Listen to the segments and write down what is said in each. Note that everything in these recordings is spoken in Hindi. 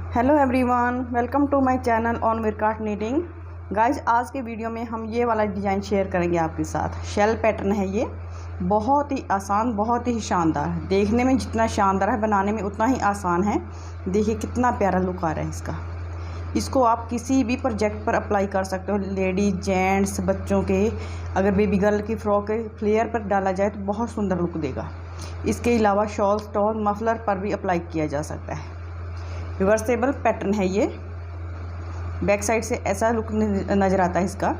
Hello everyone, welcome to my channel on वीरकार्ट नीटिंग। गाइज, आज के वीडियो में हम ये वाला डिज़ाइन शेयर करेंगे आपके साथ। शेल पैटर्न है ये, बहुत ही आसान, बहुत ही शानदार। देखने में जितना शानदार है, बनाने में उतना ही आसान है। देखिए कितना प्यारा लुक आ रहा है इसका। इसको आप किसी भी प्रोजेक्ट पर अप्लाई कर सकते हो, लेडीज, जेंट्स, बच्चों के। अगर बेबी गर्ल की फ्रॉक फ्लेयर पर डाला जाए तो बहुत सुंदर लुक देगा। इसके अलावा शॉल, स्टॉल, मफलर पर भी अप्लाई किया जा सकता है। रिवर्सेबल पैटर्न है ये। बैक साइड से ऐसा लुक नज़र आता है इसका।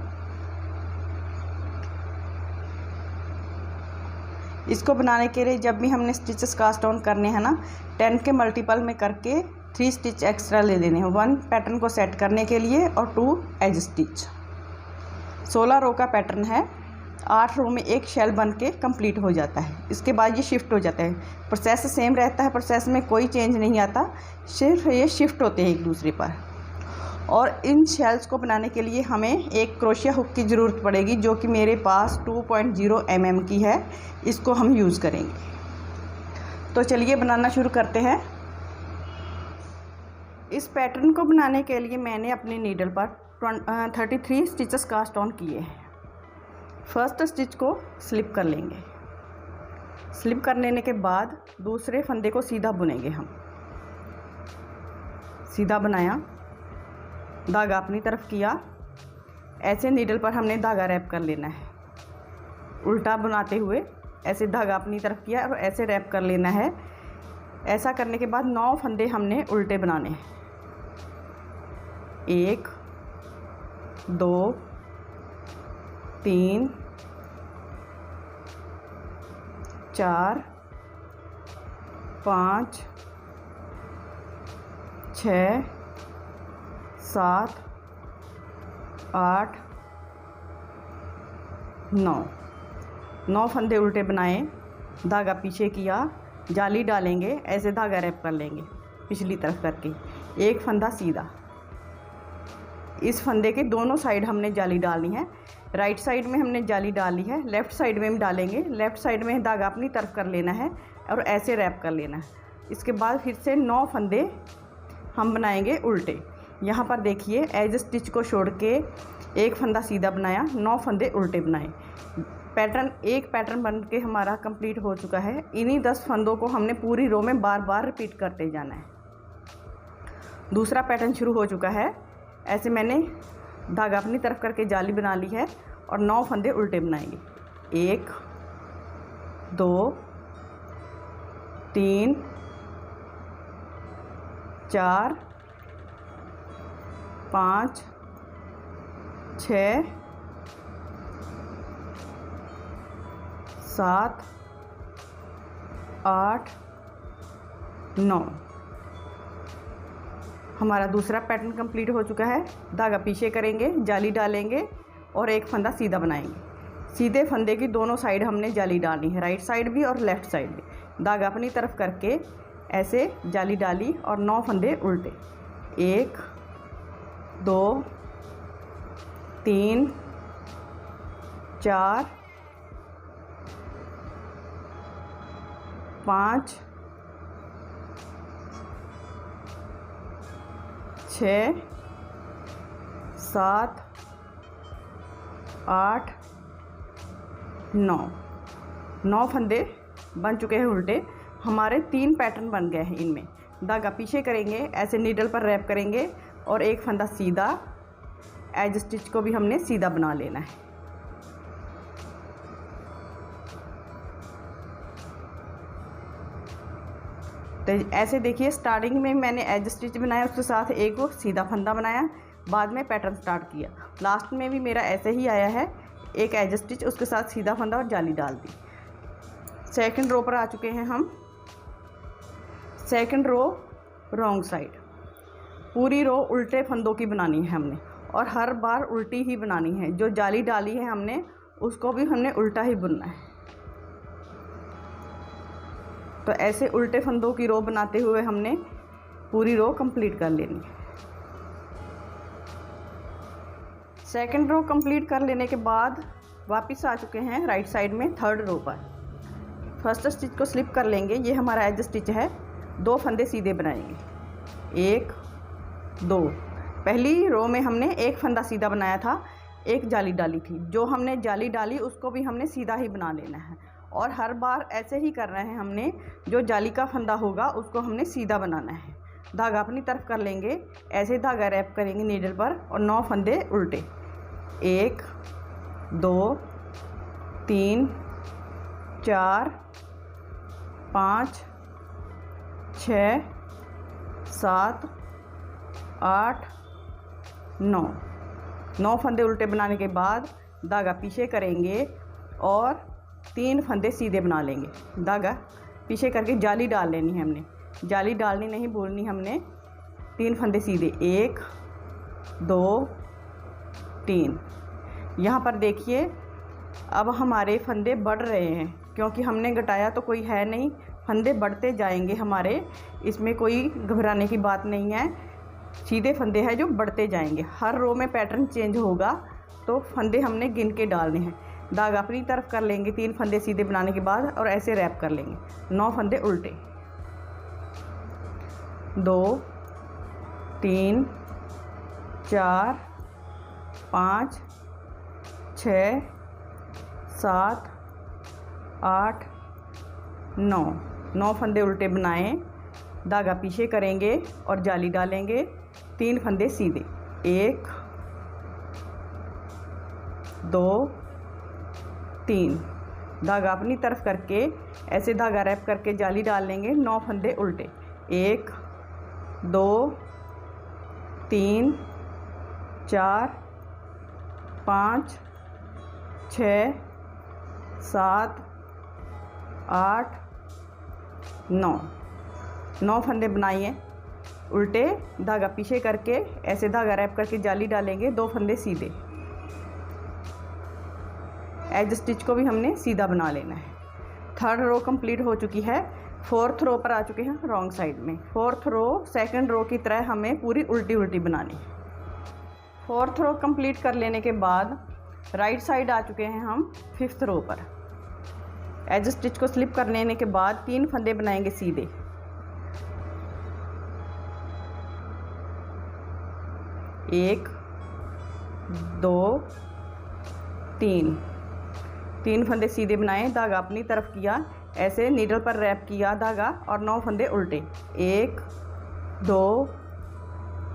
इसको बनाने के लिए जब भी हमने स्टिचेस कास्ट ऑन करने हैं ना, 10 के मल्टीपल में करके 3 स्टिच एक्स्ट्रा ले लेने हैं। 1 पैटर्न को सेट करने के लिए और 2 एज स्टिच। 16 रो का पैटर्न है। 8 रो में एक शेल बन के कम्प्लीट हो जाता है। इसके बाद ये शिफ्ट हो जाता है। प्रोसेस सेम रहता है, प्रोसेस में कोई चेंज नहीं आता, सिर्फ ये शिफ्ट होते हैं एक दूसरे पर। और इन शेल्स को बनाने के लिए हमें एक क्रोशिया हुक की ज़रूरत पड़ेगी, जो कि मेरे पास 2.0 mm की है। इसको हम यूज़ करेंगे। तो चलिए बनाना शुरू करते हैं। इस पैटर्न को बनाने के लिए मैंने अपनी नीडल पर 33 स्टिचेस कास्ट ऑन किए हैं। फर्स्ट स्टिच को स्लिप कर लेंगे। स्लिप कर लेने के बाद दूसरे फंदे को सीधा बुनेंगे हम। सीधा बनाया, धागा अपनी तरफ किया। ऐसे नीडल पर हमने धागा रैप कर लेना है। उल्टा बुनाते हुए ऐसे धागा अपनी तरफ किया और ऐसे रैप कर लेना है। ऐसा करने के बाद 9 फंदे हमने उल्टे बनाने हैं। 1 2 3 4 5 6 7 8 9 फंदे उल्टे बनाए, धागा पीछे किया, जाली डालेंगे, ऐसे धागा रैप कर लेंगे पिछली तरफ करके। एक फंदा सीधा। इस फंदे के दोनों साइड हमने जाली डालनी है। राइट साइड में हमने जाली डाली है, लेफ़्ट साइड में हम डालेंगे। लेफ़्ट साइड में धागा अपनी तरफ कर लेना है और ऐसे रैप कर लेना है। इसके बाद फिर से 9 फंदे हम बनाएंगे उल्टे। यहाँ पर देखिए, एज स्टिच को छोड़ के एक फंदा सीधा बनाया, 9 फंदे उल्टे बनाए। एक पैटर्न बन के हमारा कंप्लीट हो चुका है। इन्हीं 10 फंदों को हमने पूरी रो में बार बार रिपीट करते जाना है। दूसरा पैटर्न शुरू हो चुका है। ऐसे मैंने धागा अपनी तरफ करके जाली बना ली है और 9 फंदे उल्टे बनाएंगे। 1 2 3 4 5 6 7 8 9। हमारा दूसरा पैटर्न कंप्लीट हो चुका है। धागा पीछे करेंगे, जाली डालेंगे और एक फंदा सीधा बनाएंगे। सीधे फंदे की दोनों साइड हमने जाली डालनी है, राइट साइड भी और लेफ़्ट साइड भी। धागा अपनी तरफ करके ऐसे जाली डाली और 9 फंदे उल्टे। 1 2 3 4 5 6 7 8 9 फंदे बन चुके हैं उल्टे। हमारे 3 पैटर्न बन गए हैं। इनमें धागा पीछे करेंगे, ऐसे नीडल पर रैप करेंगे और एक फंदा सीधा। एज स्टिच को भी हमने सीधा बना लेना है। तो ऐसे देखिए, स्टार्टिंग में मैंने एज स्टिच बनाया, उसके साथ एक सीधा फंदा बनाया, बाद में पैटर्न स्टार्ट किया। लास्ट में भी मेरा ऐसे ही आया है, एक एज स्टिच, उसके साथ सीधा फंदा और जाली डाल दी। सेकंड रो पर आ चुके हैं हम। Second row wrong side. पूरी रो उल्टे फंदों की बनानी है हमने और हर बार उल्टी ही बनानी है। जो जाली डाली है हमने, उसको भी हमने उल्टा ही बुनना है। तो ऐसे उल्टे फंदों की रो बनाते हुए हमने पूरी रो कंप्लीट कर लेनी है। सेकंड रो कंप्लीट कर लेने के बाद वापस आ चुके हैं राइट साइड में थर्ड रो पर। फर्स्ट स्टिच को स्लिप कर लेंगे, ये हमारा एज स्टिच है। 2 फंदे सीधे बनाएंगे, 1 2। पहली रो में हमने एक फंदा सीधा बनाया था, एक जाली डाली थी। जो हमने जाली डाली उसको भी हमने सीधा ही बना लेना है और हर बार ऐसे ही कर रहे हैं। हमने जो जाली का फंदा होगा उसको हमने सीधा बनाना है। धागा अपनी तरफ कर लेंगे, ऐसे धागा रैप करेंगे नीडल पर और 9 फंदे उल्टे। 1 2 3 4 5 6 7 8 9 फंदे उल्टे बनाने के बाद धागा पीछे करेंगे और 3 फंदे सीधे बना लेंगे। धागा पीछे करके जाली डाल लेनी है हमने, जाली डालनी नहीं भूलनी हमने। 3 फंदे सीधे, 1 2 3। यहाँ पर देखिए अब हमारे फंदे बढ़ रहे हैं क्योंकि हमने घटाया तो कोई है नहीं, फंदे बढ़ते जाएंगे हमारे, इसमें कोई घबराने की बात नहीं है। सीधे फंदे हैं जो बढ़ते जाएंगे। हर रो में पैटर्न चेंज होगा तो फंदे हमने गिन के डालने हैं। धागा अपनी तरफ कर लेंगे 3 फंदे सीधे बनाने के बाद और ऐसे रैप कर लेंगे। 9 फंदे उल्टे, 2 3 4 5 6 7 8 9 फंदे उल्टे बनाएं। धागा पीछे करेंगे और जाली डालेंगे। 3 फंदे सीधे, 1 2 3। धागा अपनी तरफ करके ऐसे धागा रैप करके जाली डाल लेंगे। 9 फंदे उल्टे, 1 2 3 4 5 6 7 8 9 फंदे बनाइए उल्टे। धागा पीछे करके ऐसे धागा रैप करके जाली डालेंगे। 2 फंदे सीधे। एज स्टिच को भी हमने सीधा बना लेना है। 3rd रो कंप्लीट हो चुकी है। 4th रो पर आ चुके हैं रॉन्ग साइड में। 4th रो 2nd रो की तरह हमें पूरी उल्टी उल्टी बनानी है। 4th रो कंप्लीट कर लेने के बाद राइट साइड आ चुके हैं हम 5th रो पर। एज स्टिच को स्लिप कर लेने के बाद 3 फंदे बनाएंगे सीधे, 1 2 3 फंदे सीधे बनाए। धागा अपनी तरफ किया, ऐसे नीडल पर रैप किया धागा और 9 फंदे उल्टे, 1 2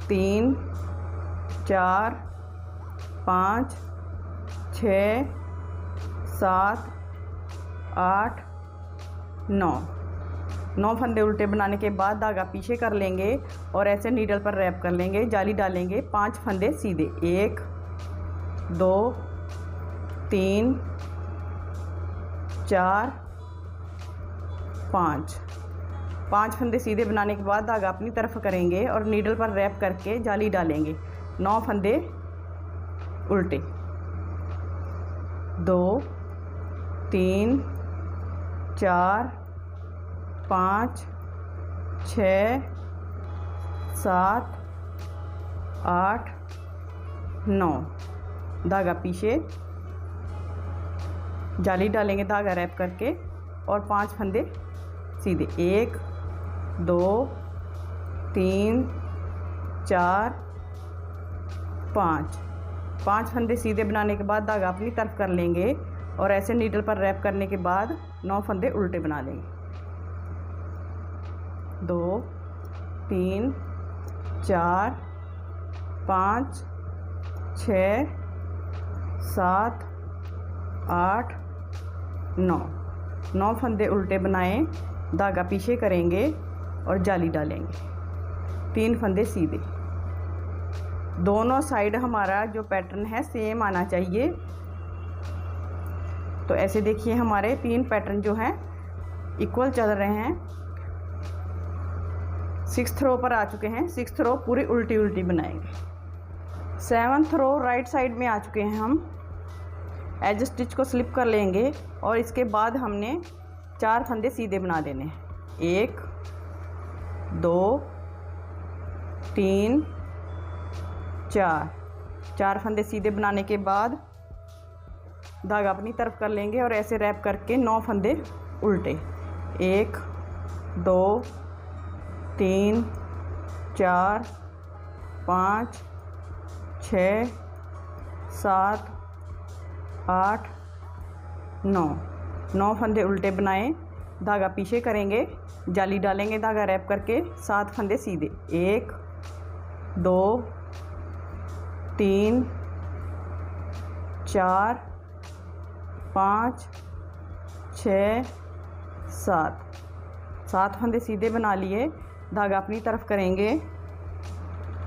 3 4 5 6 7 8 9 फंदे उल्टे बनाने के बाद धागा पीछे कर लेंगे और ऐसे नीडल पर रैप कर लेंगे, जाली डालेंगे। 5 फंदे सीधे, 1 2 3 4 5 फंदे सीधे बनाने के बाद धागा अपनी तरफ करेंगे और नीडल पर रैप करके जाली डालेंगे। 9 फंदे उल्टे, 2 3 4 5 6 7 8 9। धागा पीछे, जाली डालेंगे धागा रैप करके और 5 फंदे सीधे, 1 2 3 4 5 फंदे सीधे बनाने के बाद धागा अपनी तरफ कर लेंगे और ऐसे नीडल पर रैप करने के बाद 9 फंदे उल्टे बना लेंगे। 2 3 4 5 6 7 8 9 फंदे उल्टे बनाएं। धागा पीछे करेंगे और जाली डालेंगे। 3 फंदे सीधे। दोनों साइड हमारा जो पैटर्न है सेम आना चाहिए। तो ऐसे देखिए हमारे 3 पैटर्न जो हैं इक्वल चल रहे हैं। 6th रो पर आ चुके हैं। 6th रो पूरी उल्टी उल्टी बनाएंगे। 7th रो राइट साइड में आ चुके हैं हम। एज स्टिच को स्लिप कर लेंगे और इसके बाद हमने 4 फंदे सीधे बना देने हैं। 1 2 3 4 फंदे सीधे बनाने के बाद धागा अपनी तरफ कर लेंगे और ऐसे रैप करके 9 फंदे उल्टे, 1 2 3 4 5 6 7 8 9। 9 फंदे उल्टे बनाए, धागा पीछे करेंगे, जाली डालेंगे धागा रैप करके, 7 फंदे सीधे। 1 2 3 4 5 6 7। 7 फंदे सीधे बना लिए, धागा अपनी तरफ करेंगे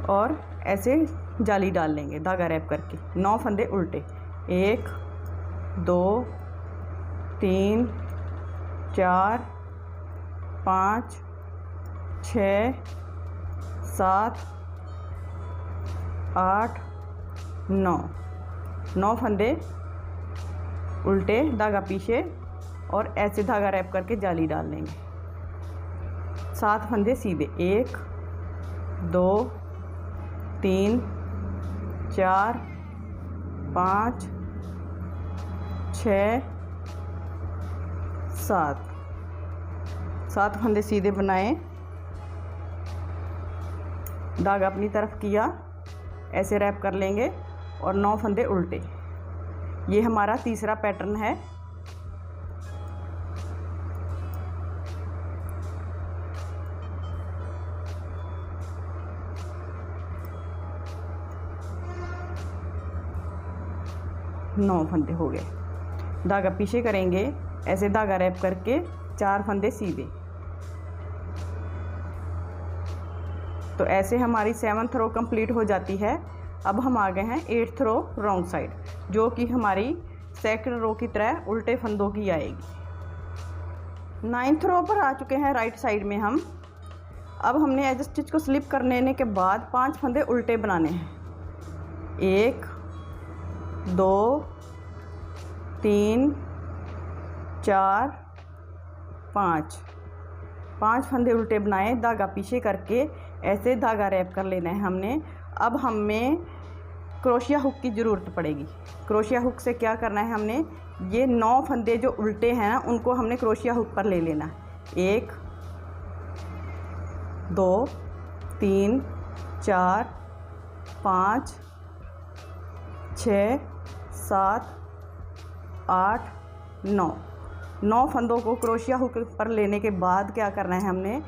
और ऐसे जाली डाल लेंगे धागा रैप करके। 9 फंदे उल्टे। 1 2 3 4 5 6 7 8 9। 9 फंदे उल्टे, धागा पीछे और ऐसे धागा रैप करके जाली डाल लेंगे। 7 फंदे सीधे। 1 2 3 4 5 6 7। 7 फंदे सीधे बनाए, धागा अपनी तरफ किया, ऐसे रैप कर लेंगे और 9 फंदे उल्टे। ये हमारा तीसरा पैटर्न है। नौ फंदे हो गए, धागा पीछे करेंगे, ऐसे धागा रैप करके 4 फंदे सीधे। तो ऐसे हमारी 7th रो कंप्लीट हो जाती है। अब हम आ गए हैं 8th रो रॉन्ग साइड, जो कि हमारी 2nd रो की तरह उल्टे फंदों की आएगी। 9th रो पर आ चुके हैं राइट साइड में हम। अब हमने एज स्टिच को स्लिप कर लेने के बाद 5 फंदे उल्टे बनाने हैं। 1 2 3 4 5। 5 फंदे उल्टे बनाए, धागा पीछे करके ऐसे धागा रैप कर लेना है हमने। अब हमें क्रोशिया हुक की ज़रूरत पड़ेगी। क्रोशिया हुक से क्या करना है, हमने ये 9 फंदे जो उल्टे हैं ना, उनको हमने क्रोशिया हुक पर ले लेना है। 1 2 3 4 5 6 7 8 9। 9 फंदों को क्रोशिया हुक पर लेने के बाद क्या करना है हमने,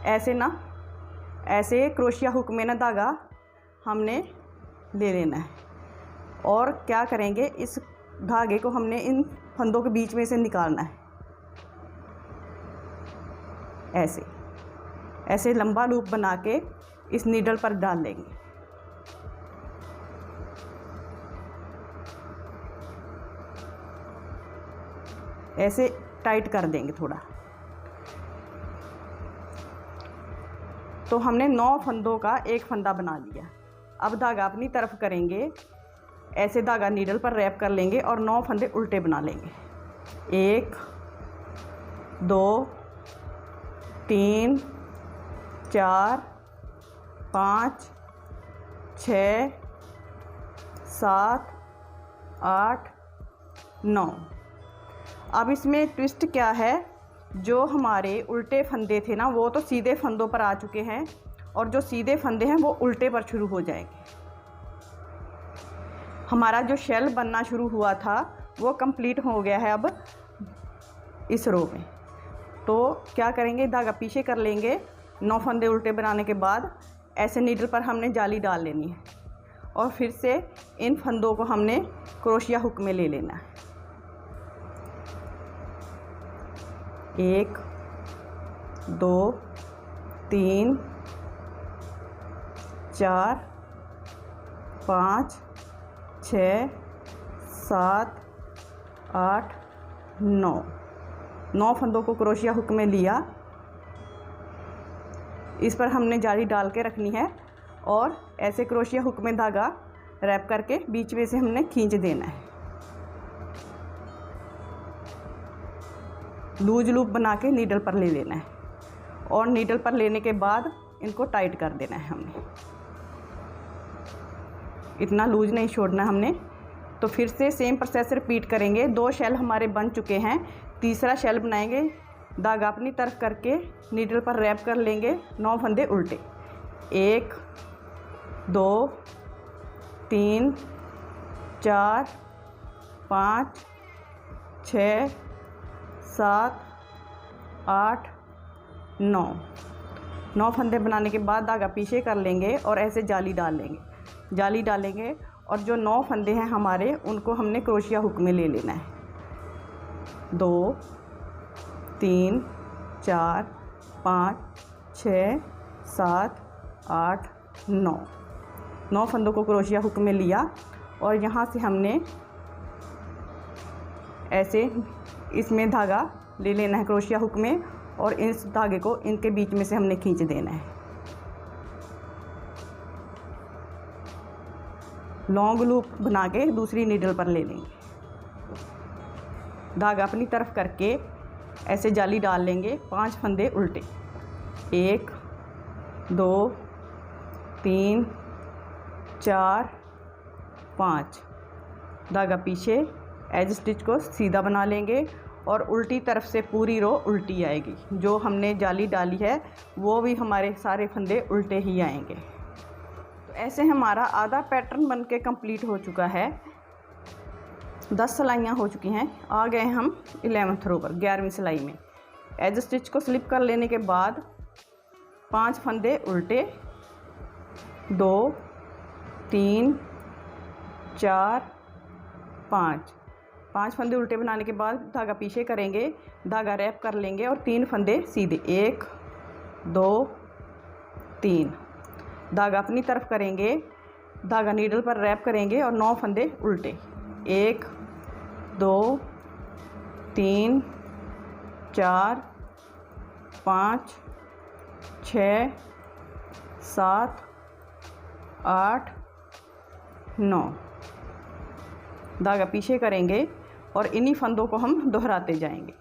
ऐसे ना, ऐसे क्रोशिया हुक में ना धागा हमने ले लेना है। और क्या करेंगे, इस धागे को हमने इन फंदों के बीच में से निकालना है। ऐसे ऐसे लंबा लूप बना के इस नीडल पर डाल लेंगे। ऐसे टाइट कर देंगे थोड़ा। तो हमने 9 फंदों का एक फंदा बना लिया। अब धागा अपनी तरफ करेंगे, ऐसे धागा नीडल पर रैप कर लेंगे और 9 फंदे उल्टे बना लेंगे। 1 2 3 4 5 6 7 8 9। अब इसमें ट्विस्ट क्या है, जो हमारे उल्टे फंदे थे ना, वो तो सीधे फंदों पर आ चुके हैं और जो सीधे फंदे हैं वो उल्टे पर शुरू हो जाएंगे। हमारा जो शेल बनना शुरू हुआ था वो कंप्लीट हो गया है अब इस रो में। तो क्या करेंगे, धागा पीछे कर लेंगे। 9 फंदे उल्टे बनाने के बाद ऐसे नीडल पर हमने जाली डाल लेनी है और फिर से इन फंदों को हमने क्रोशिया हुक में ले लेना है। 1 2 3 4 5 6 7 8 9। 9 फंदों को क्रोशिया हुक में लिया, इस पर हमने जाली डाल के रखनी है और ऐसे क्रोशिया हुक में धागा रैप करके बीच में से हमने खींच देना है। लूज लूप बना के नीडल पर ले लेना है और नीडल पर लेने के बाद इनको टाइट कर देना है हमने। इतना लूज नहीं छोड़ना हमने। तो फिर से सेम प्रोसेस रिपीट करेंगे। 2 शेल हमारे बन चुके हैं, तीसरा शेल बनाएंगे। धागा अपनी तरफ करके नीडल पर रैप कर लेंगे, 9 फंदे उल्टे। 1 2 3 4 5 6 7 8 9 फंदे बनाने के बाद धागा पीछे कर लेंगे और ऐसे जाली डालेंगे और जो 9 फंदे हैं हमारे उनको हमने क्रोशिया हुक में ले लेना है। 2 3 4 5 6 7 8 9 फंदों को क्रोशिया हुक में लिया और यहाँ से हमने ऐसे इसमें धागा ले लेना है क्रोशिया हुक में और इस धागे को इनके बीच में से हमने खींच देना है। लॉन्ग लूप बना के दूसरी नीडल पर ले लेंगे। धागा अपनी तरफ करके ऐसे जाली डाल लेंगे। 5 फंदे उल्टे, 1 2 3 4 5। धागा पीछे, एज स्टिच को सीधा बना लेंगे और उल्टी तरफ से पूरी रो उल्टी आएगी। जो हमने जाली डाली है वो भी हमारे सारे फंदे उल्टे ही आएंगे। तो ऐसे हमारा आधा पैटर्न बनके कंप्लीट हो चुका है। 10 सिलाइयाँ हो चुकी हैं। आ गए हम 11th रो पर, 11वीं सिलाई में। एज स्टिच को स्लिप कर लेने के बाद 5 फंदे उल्टे, 2 3 4 5 फंदे उल्टे बनाने के बाद धागा पीछे करेंगे, धागा रैप कर लेंगे और 3 फंदे सीधे, 1 2 3। धागा अपनी तरफ करेंगे, धागा नीडल पर रैप करेंगे और 9 फंदे उल्टे, 1 2 3 4 5 6 7 8 9। धागा पीछे करेंगे और इन्हीं फंदों को हम दोहराते जाएंगे।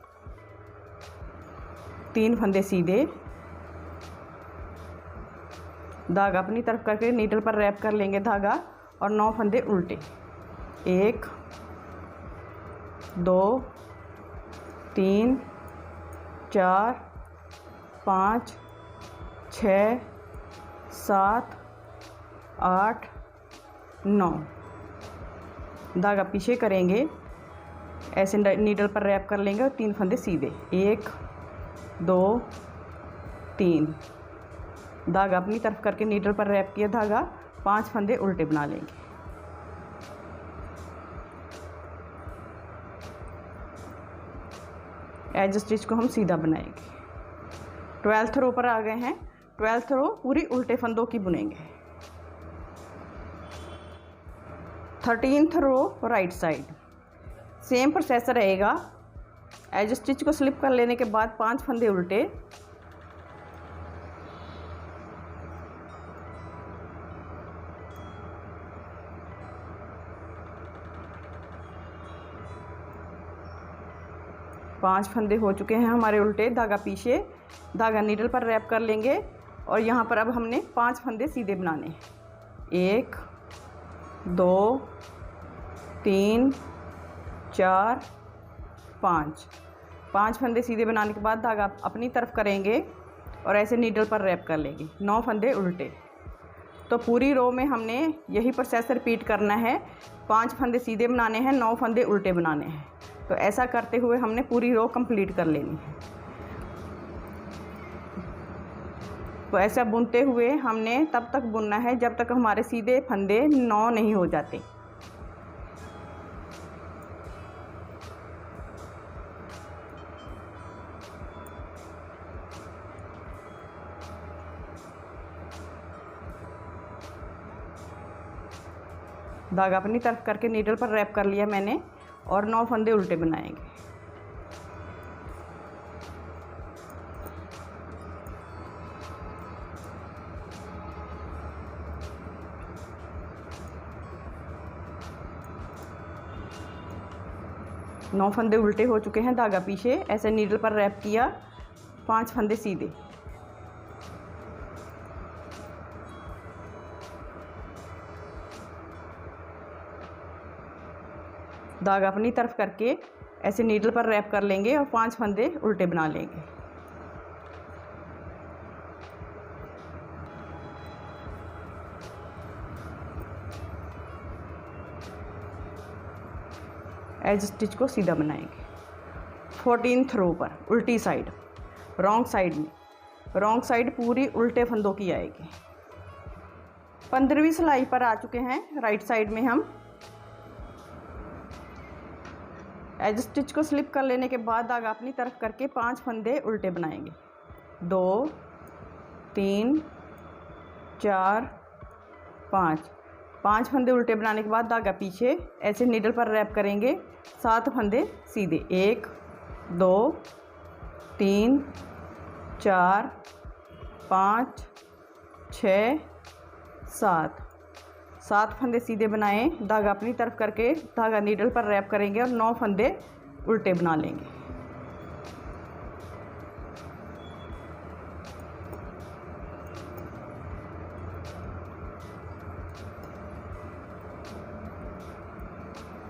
3 फंदे सीधे, धागा अपनी तरफ करके नीडल पर रैप कर लेंगे धागा और 9 फंदे उल्टे, 1 2 3 4 5 6 7 8 9। धागा पीछे करेंगे, ऐसे नीडल पर रैप कर लेंगे और 3 फंदे सीधे, 1 2 3। धागा अपनी तरफ करके नीडल पर रैप किया धागा, 5 फंदे उल्टे बना लेंगे। एज स्टिच को हम सीधा बनाएंगे। 12th रो पर आ गए हैं। 12th रो पूरी उल्टे फंदों की बुनेंगे। 13th row right side, same process रहेगा। एज स्टिच को स्लिप कर लेने के बाद 5 फंदे उल्टे, पाँच फंदे हो चुके हैं हमारे उल्टे। धागा पीछे, धागा नीडल पर रैप कर लेंगे और यहाँ पर अब हमने 5 फंदे सीधे बनाने हैं। 1 2 3 4 5 फंदे सीधे बनाने के बाद धागा अपनी तरफ करेंगे और ऐसे नीडल पर रैप कर लेंगे। 9 फंदे उल्टे। तो पूरी रो में हमने यही प्रोसेस रिपीट करना है। 5 फंदे सीधे बनाने हैं, 9 फंदे उल्टे बनाने हैं। तो ऐसा करते हुए हमने पूरी रो कंप्लीट कर लेनी है। तो ऐसा बुनते हुए हमने तब तक बुनना है जब तक हमारे सीधे फंदे 9 नहीं हो जाते। धागा अपनी तरफ करके नीडल पर रैप कर लिया मैंने और 9 फंदे उल्टे बनाएंगे। नौ फंदे उल्टे हो चुके हैं। धागा पीछे, ऐसे नीडल पर रैप किया, 5 फंदे सीधे। धागा अपनी तरफ करके ऐसे नीडल पर रैप कर लेंगे और 5 फंदे उल्टे बना लेंगे। एज स्टिच को सीधा बनाएंगे। 14th रो पर उल्टी साइड, रॉन्ग साइड में, रॉन्ग साइड पूरी उल्टे फंदों की आएगी। 15वीं सिलाई पर आ चुके हैं। राइट साइड में हम एज स्टिच को स्लिप कर लेने के बाद धागा अपनी तरफ करके 5 फंदे उल्टे बनाएंगे। 2 3 4 5 फंदे उल्टे बनाने के बाद धागा पीछे ऐसे नीडल पर रैप करेंगे। 7 फंदे सीधे, 1 2 3 4 5 6 7 फंदे सीधे बनाएं। धागा अपनी तरफ करके धागा नीडल पर रैप करेंगे और 9 फंदे उल्टे बना लेंगे।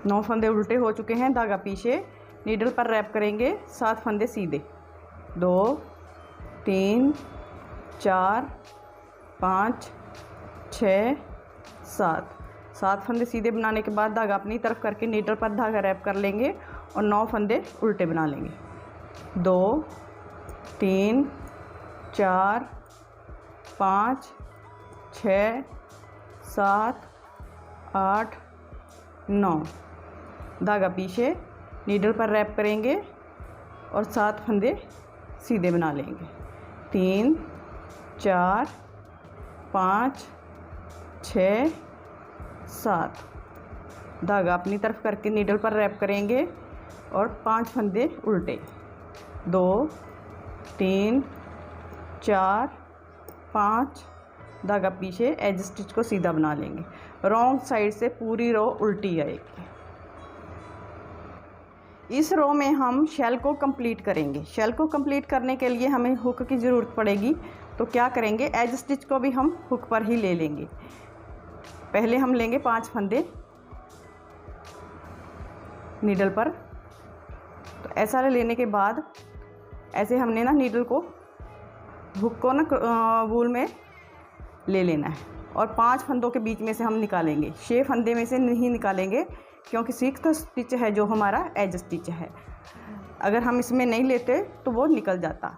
नौ फंदे उल्टे हो चुके हैं। धागा पीछे नीडल पर रैप करेंगे। 7 फंदे सीधे, 2 3 4 5 6 7 फंदे सीधे बनाने के बाद धागा अपनी तरफ करके नीडल पर धागा रैप कर लेंगे और 9 फंदे उल्टे बना लेंगे। 2 3 4 5 6 7 8 9 धागा पीछे नीडल पर रैप करेंगे और 7 फंदे सीधे बना लेंगे। 3 4 5 6 7 धागा अपनी तरफ करके नीडल पर रैप करेंगे और 5 फंदे उल्टे, 2 3 4 5 धागा पीछे एज स्टिच को सीधा बना लेंगे। रॉन्ग साइड से पूरी रो उल्टी आएगी। इस रो में हम शेल को कंप्लीट करेंगे। शेल को कंप्लीट करने के लिए हमें हुक की ज़रूरत पड़ेगी। तो क्या करेंगे, एज स्टिच को भी हम हुक पर ही ले लेंगे। पहले हम लेंगे 5 फंदे नीडल पर। तो ऐसा लेने के बाद ऐसे हमने ना नीडल को, हुक को ना वूल में ले लेना है और 5 फंदों के बीच में से हम निकालेंगे। 6 फंदे में से नहीं निकालेंगे क्योंकि 6th स्टिच है जो हमारा एज स्टिच है। अगर हम इसमें नहीं लेते तो वो निकल जाता।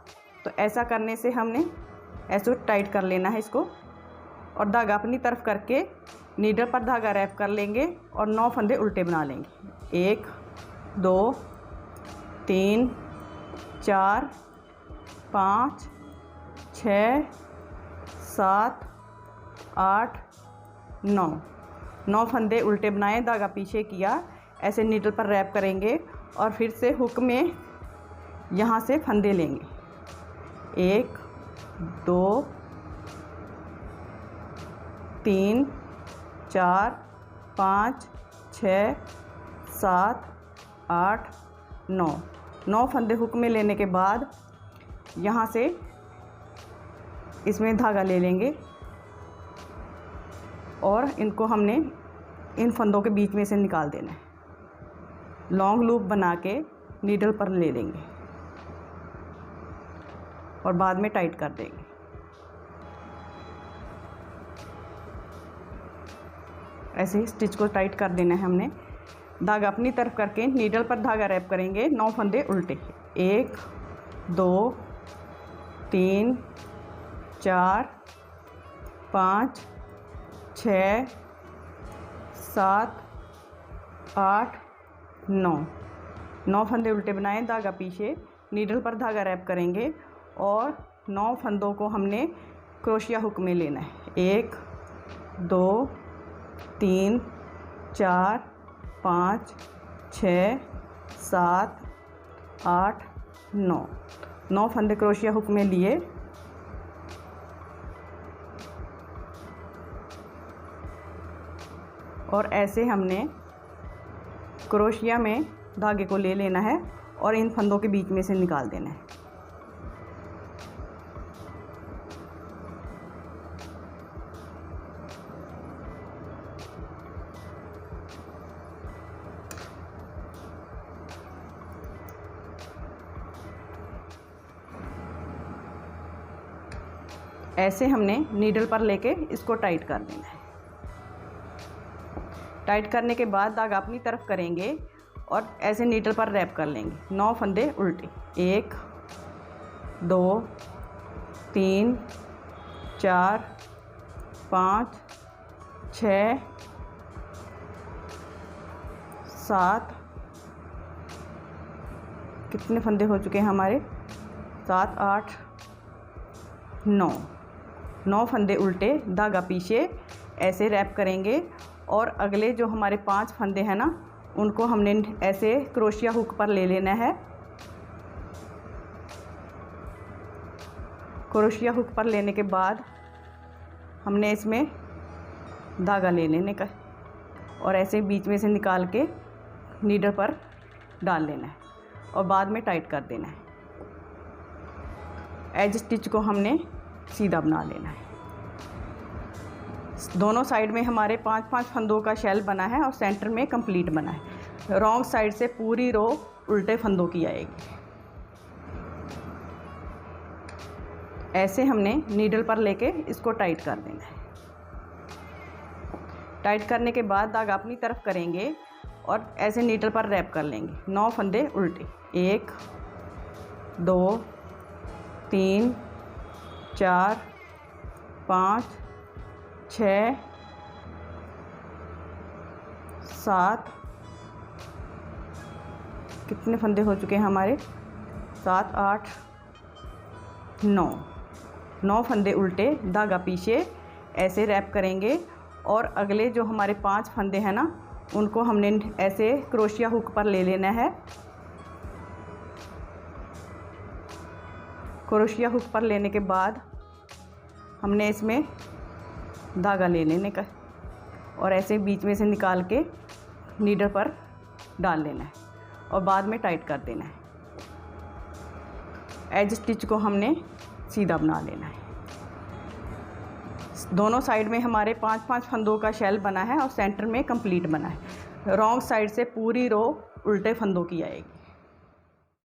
तो ऐसा करने से हमने ऐसे टाइट कर लेना है इसको और धागा अपनी तरफ करके नीडल पर धागा रैप कर लेंगे और 9 फंदे उल्टे बना लेंगे। 1 2 3 4 5 6 7 8 9 फंदे उल्टे बनाए। धागा पीछे किया, ऐसे नीडल पर रैप करेंगे और फिर से हुक में यहाँ से फंदे लेंगे। 1 2 3 4 5 6 7 8 9 फंदे हुक में लेने के बाद यहाँ से इसमें धागा ले लेंगे और इनको हमने इन फंदों के बीच में से निकाल देना है। लॉन्ग लूप बना के नीडल पर ले लेंगे और बाद में टाइट कर देंगे। ऐसे ही स्टिच को टाइट कर देना है हमने। धागा अपनी तरफ करके नीडल पर धागा रैप करेंगे। 9 फंदे उल्टे, 1 2 3 4 5 6 7 8 9 फंदे उल्टे बनाए। धागा पीछे नीडल पर धागा रैप करेंगे और 9 फंदों को हमने क्रोशिया हुक में लेना है। 1 2 3 4 5 6 7 8 9 फंदे क्रोशिया हुक में लिए और ऐसे हमने क्रोशिया में धागे को ले लेना है और इन फंदों के बीच में से निकाल देना है। ऐसे हमने नीडल पर लेके इसको टाइट कर देना है। टाइट करने के बाद धागा अपनी तरफ करेंगे और ऐसे नीडल पर रैप कर लेंगे। 9 फंदे उल्टे, 1 2 3 4 5 6 7, कितने फंदे हो चुके हैं हमारे, 7 8 9 फंदे उल्टे, धागा पीछे ऐसे रैप करेंगे और अगले जो हमारे 5 फंदे हैं ना उनको हमने ऐसे क्रोशिया हुक पर ले लेना है। क्रोशिया हुक पर लेने के बाद हमने इसमें धागा ले लेने का और ऐसे बीच में से निकाल के नीडल पर डाल लेना है और बाद में टाइट कर देना है। एज स्टिच को हमने सीधा बना लेना है। दोनों साइड में हमारे 5-5 फंदों का शेल बना है और सेंटर में कंप्लीट बना है। रॉन्ग साइड से पूरी रो उल्टे फंदों की आएगी। ऐसे हमने नीडल पर लेके इसको टाइट कर देना है। टाइट करने के बाद धागा अपनी तरफ करेंगे और ऐसे नीडल पर रैप कर लेंगे। 9 फंदे उल्टे, 1 2 3 4 5 6 7, कितने फंदे हो चुके हैं हमारे, 7 8 9 फंदे उल्टे, धागा पीछे ऐसे रैप करेंगे और अगले जो हमारे 5 फंदे हैं ना उनको हमने ऐसे क्रोशिया हुक पर ले लेना है। क्रोशिया हुक पर लेने के बाद हमने इसमें धागा ले लेने का और ऐसे बीच में से निकाल के नीडल पर डाल लेना है और बाद में टाइट कर देना है। एज स्टिच को हमने सीधा बना लेना है। दोनों साइड में हमारे 5-5 फंदों का शेल बना है और सेंटर में कंप्लीट बना है। रॉन्ग साइड से पूरी रो उल्टे फंदों की आएगी।